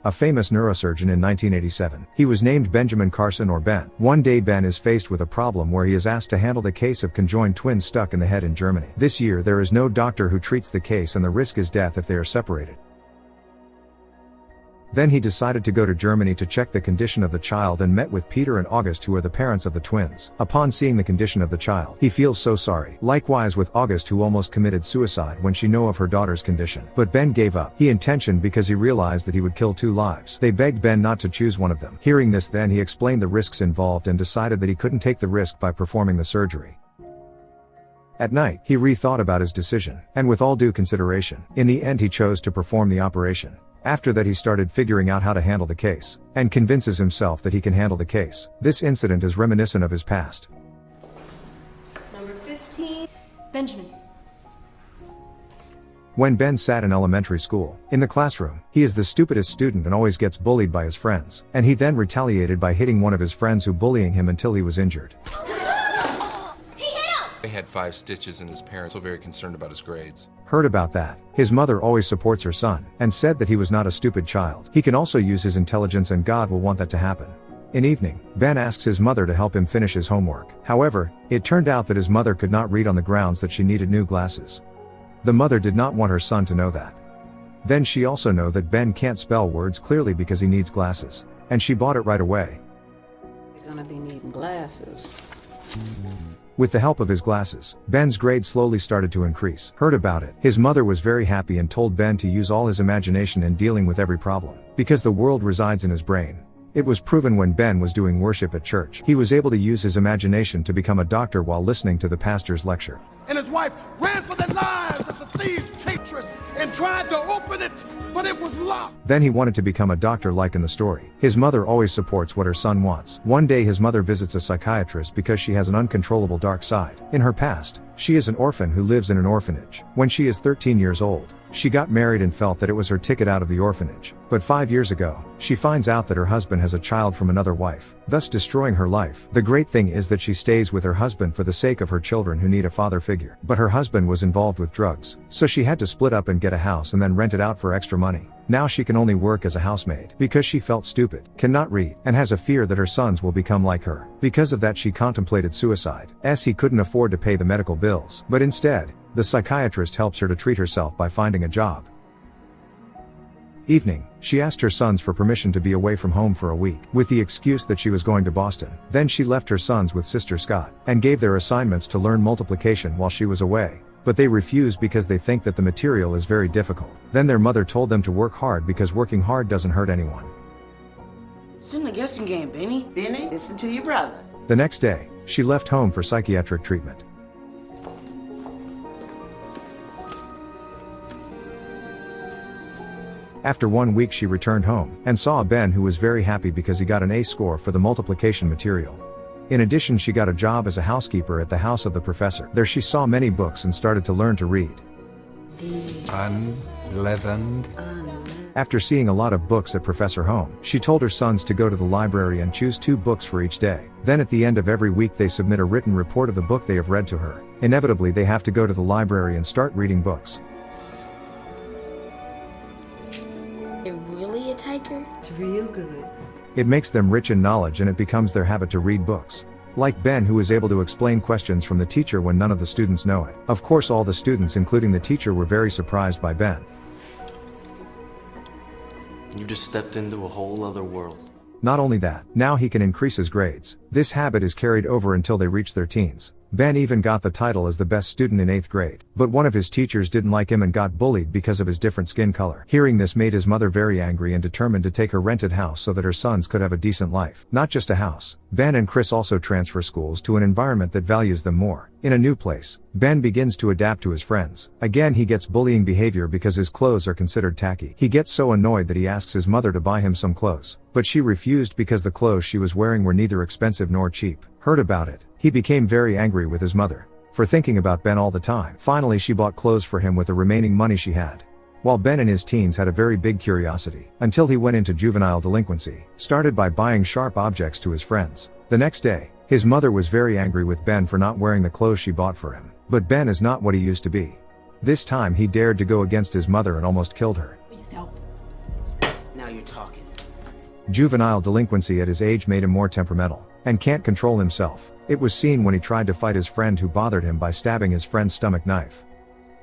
a famous neurosurgeon in 1987. He was named Benjamin Carson or Ben. One day Ben is faced with a problem where he is asked to handle the case of conjoined twins stuck in the head in Germany. This year there is no doctor who treats the case and the risk is death if they are separated. Then he decided to go to Germany to check the condition of the child and met with Peter and August, who are the parents of the twins. Upon seeing the condition of the child, he feels so sorry. Likewise with August, who almost committed suicide when she knew of her daughter's condition. But Ben gave up. He intentioned because he realized that he would kill 2 lives. They begged Ben not to choose one of them. Hearing this, then he explained the risks involved and decided that he couldn't take the risk by performing the surgery. At night, he rethought about his decision, and with all due consideration, in the end he chose to perform the operation. After that he started figuring out how to handle the case, and convinces himself that he can handle the case. This incident is reminiscent of his past. Number 15, Benjamin. When Ben sat in elementary school, in the classroom, he is the stupidest student and always gets bullied by his friends, and he then retaliated by hitting one of his friends who bullying him until he was injured. He had 5 stitches and his parents were very concerned about his grades. Heard about that. His mother always supports her son, and said that he was not a stupid child. He can also use his intelligence and God will want that to happen. In evening, Ben asks his mother to help him finish his homework. However, it turned out that his mother could not read on the grounds that she needed new glasses. The mother did not want her son to know that. Then she also know that Ben can't spell words clearly because he needs glasses. And she bought it right away. You're gonna be needing glasses. With the help of his glasses, Ben's grade slowly started to increase. Heard about it. His mother was very happy and told Ben to use all his imagination in dealing with every problem, because the world resides in his brain. It was proven when Ben was doing worship at church. He was able to use his imagination to become a doctor while listening to the pastor's lecture. And his wife ran for their lives as a thief's traitress and tried to open it, but it was locked. Then he wanted to become a doctor like in the story. His mother always supports what her son wants. One day his mother visits a psychiatrist because she has an uncontrollable dark side. In her past, she is an orphan who lives in an orphanage. When she is 13 years old, she got married and felt that it was her ticket out of the orphanage. But 5 years ago, she finds out that her husband has a child from another wife, thus destroying her life. The great thing is that she stays with her husband for the sake of her children who need a father figure. But her husband was involved with drugs, so she had to split up and get a house and then rent it out for extra money. Now she can only work as a housemaid because she felt stupid, cannot read, and has a fear that her sons will become like her. Because of that she contemplated suicide, as he couldn't afford to pay the medical bills. But instead, the psychiatrist helps her to treat herself by finding a job. Evening, she asked her sons for permission to be away from home for a week, with the excuse that she was going to Boston. Then she left her sons with Sister Scott, and gave their assignments to learn multiplication while she was away. But they refused because they think that the material is very difficult. Then their mother told them to work hard because working hard doesn't hurt anyone. It's in the guessing game, Benny. Benny, listen to your brother. The next day, she left home for psychiatric treatment. After 1 week she returned home, and saw Ben, who was very happy because he got an A score for the multiplication material. In addition, she got a job as a housekeeper at the house of the professor. There she saw many books and started to learn to read. Unleavened. After seeing a lot of books at Professor home, she told her sons to go to the library and choose 2 books for each day. Then at the end of every week they submit a written report of the book they have read to her. Inevitably they have to go to the library and start reading books. You're really a tiger? It's real good. It makes them rich in knowledge and it becomes their habit to read books. Like Ben, who is able to explain questions from the teacher when none of the students know it. Of course all the students including the teacher were very surprised by Ben. You just stepped into a whole other world. Not only that, now he can increase his grades. This habit is carried over until they reach their teens. Ben even got the title as the best student in 8th grade. But one of his teachers didn't like him and got bullied because of his different skin color. Hearing this made his mother very angry and determined to take her rented house so that her sons could have a decent life. Not just a house. Ben and Chris also transfer schools to an environment that values them more. In a new place, Ben begins to adapt to his friends. Again he gets bullying behavior because his clothes are considered tacky. He gets so annoyed that he asks his mother to buy him some clothes. But she refused because the clothes she was wearing were neither expensive nor cheap. Heard about it. He became very angry with his mother for thinking about Ben all the time. Finally she bought clothes for him with the remaining money she had. While Ben in his teens had a very big curiosity, until he went into juvenile delinquency, started by buying sharp objects to his friends. The next day, his mother was very angry with Ben for not wearing the clothes she bought for him. But Ben is not what he used to be. This time he dared to go against his mother and almost killed her. Now you're talking. Juvenile delinquency at his age made him more temperamental, and can't control himself. It was seen when he tried to fight his friend who bothered him by stabbing his friend's stomach knife.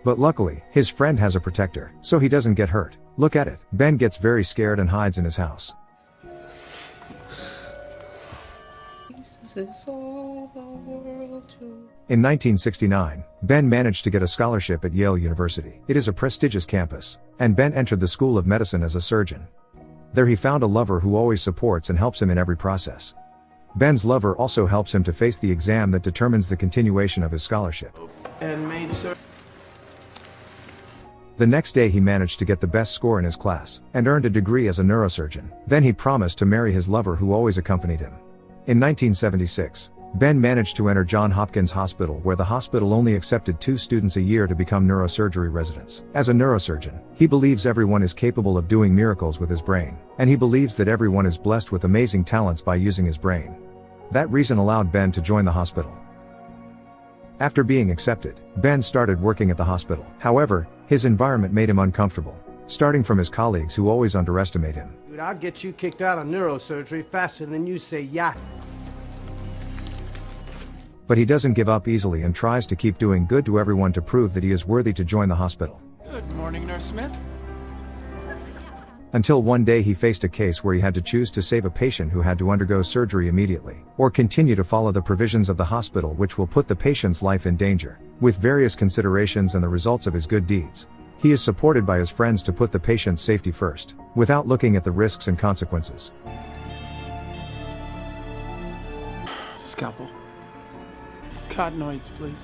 But luckily, his friend has a protector, so he doesn't get hurt. Look at it. Ben gets very scared and hides in his house. In 1969, Ben managed to get a scholarship at Yale University. It is a prestigious campus, and Ben entered the School of Medicine as a surgeon. There he found a lover who always supports and helps him in every process. Ben's lover also helps him to face the exam that determines the continuation of his scholarship. And made sir. The next day he managed to get the best score in his class, and earned a degree as a neurosurgeon. Then he promised to marry his lover who always accompanied him. In 1976, Ben managed to enter Johns Hopkins Hospital, where the hospital only accepted 2 students a year to become neurosurgery residents. As a neurosurgeon, he believes everyone is capable of doing miracles with his brain, and he believes that everyone is blessed with amazing talents by using his brain. That reason allowed Ben to join the hospital. After being accepted, Ben started working at the hospital. However, his environment made him uncomfortable, starting from his colleagues who always underestimate him. Dude, I'll get you kicked out of neurosurgery faster than you say yacht. But he doesn't give up easily and tries to keep doing good to everyone to prove that he is worthy to join the hospital. Good morning, Nurse Smith. Until one day he faced a case where he had to choose to save a patient who had to undergo surgery immediately, or continue to follow the provisions of the hospital which will put the patient's life in danger. With various considerations and the results of his good deeds, he is supported by his friends to put the patient's safety first, without looking at the risks and consequences. Scalpel. Cottonoids, please.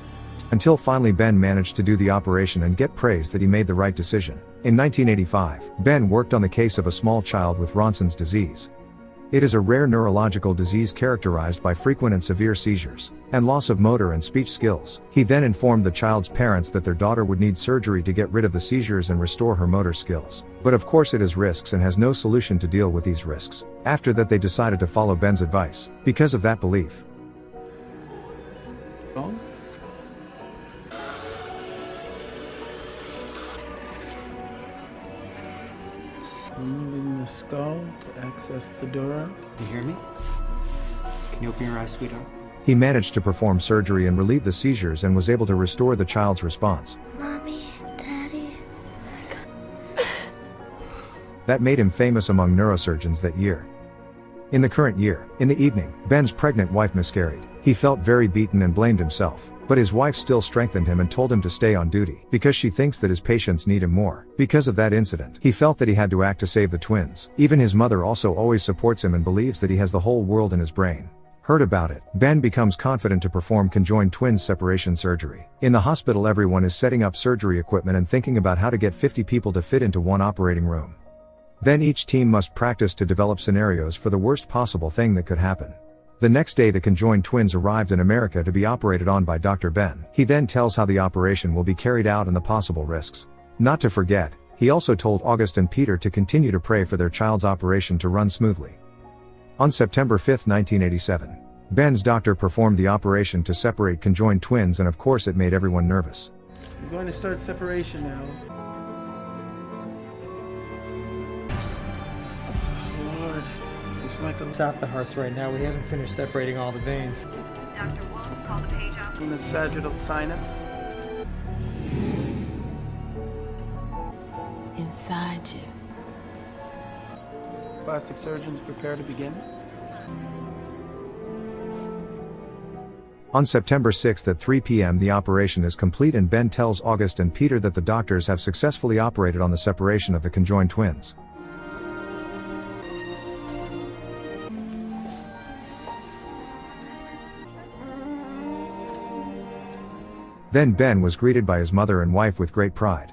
Until finally Ben managed to do the operation and get praise that he made the right decision. In 1985, Ben worked on the case of a small child with Ronson's disease. It is a rare neurological disease characterized by frequent and severe seizures, and loss of motor and speech skills. He then informed the child's parents that their daughter would need surgery to get rid of the seizures and restore her motor skills. But of course it has risks and has no solution to deal with these risks. After that they decided to follow Ben's advice, because of that belief. Moving the skull to access the dura. You hear me? Can you open your eyes, sweetheart? He managed to perform surgery and relieve the seizures and was able to restore the child's response. Mommy, Daddy. That made him famous among neurosurgeons that year. In the current year, in the evening, Ben's pregnant wife miscarried. He felt very beaten and blamed himself, but his wife still strengthened him and told him to stay on duty, because she thinks that his patients need him more. Because of that incident, he felt that he had to act to save the twins. Even his mother also always supports him and believes that he has the whole world in his brain. Heard about it, Ben becomes confident to perform conjoined twins separation surgery. In the hospital everyone is setting up surgery equipment and thinking about how to get 50 people to fit into one operating room. Then each team must practice to develop scenarios for the worst possible thing that could happen. The next day the conjoined twins arrived in America to be operated on by Dr. Ben. He then tells how the operation will be carried out and the possible risks. Not to forget, he also told August and Peter to continue to pray for their child's operation to run smoothly. On September 5, 1987, Ben's doctor performed the operation to separate conjoined twins, and of course it made everyone nervous. We're going to start separation now. Lord, it's like a... Stop the hearts right now. We haven't finished separating all the veins. Dr. Wolf, call the page out. In the sagittal sinus. Inside you. Plastic surgeons prepare to begin. On September 6 at 3 p.m. the operation is complete and Ben tells August and Peter that the doctors have successfully operated on the separation of the conjoined twins. Then Ben was greeted by his mother and wife with great pride.